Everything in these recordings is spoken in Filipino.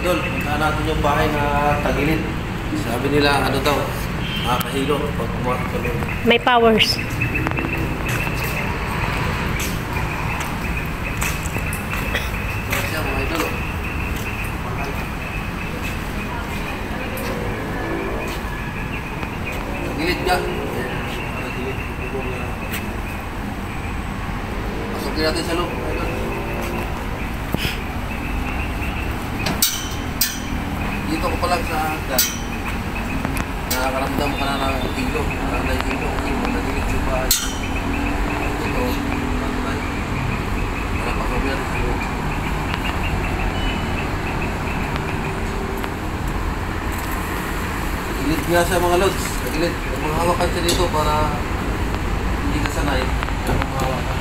Idol, punta natin yung bahay na tagilid. Sabi nila, ano daw, makakahilo pag kumakit ka doon. May powers. Siya, mga idol. Tagilid ka. Tagilid. Pasukin natin sa loob, mga idol. Dito ko pa lang sa hagdan. Nakakaramdam ka na ng hilo. Nakakaramdam ng hilo. Nagigit yung bahay. Ito. Nakapasok yan sa loob. Nagilid nga siya mga lods. Nagilid. Mga hawakan siya dito para hindi ka sanay. Mga hawakan.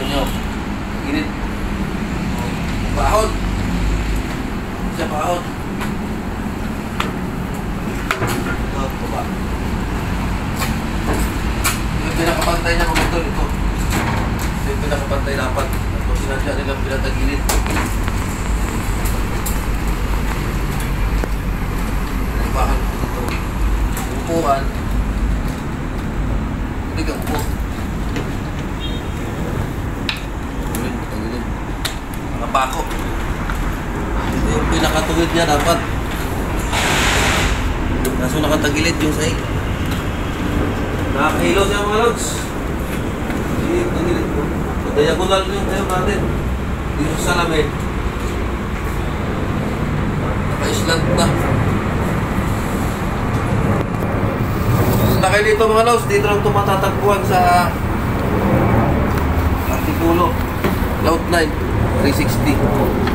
Nyo. Nagilid. Bahon. Siya bahon. Baba. Yung pinakapantay niya mga tol, ito. Yung pinakapantay dapat. Tapos sinadya nilang pinatagilid. Bahon ito. Upuan. Hindi ka upo. Tagilid. Nakapako. Yung pinakatuwid niya dapat. Kaso nakatagilid yung sahig. Nakakahilo siya mga lods. Yung tagilid ko. Diagonal yung tayo natin. Dito sa salamin. Naka-islant na. Nakay dito mga lods. Dito lang ito matatagpuan sa Artikulo Cloud9 360.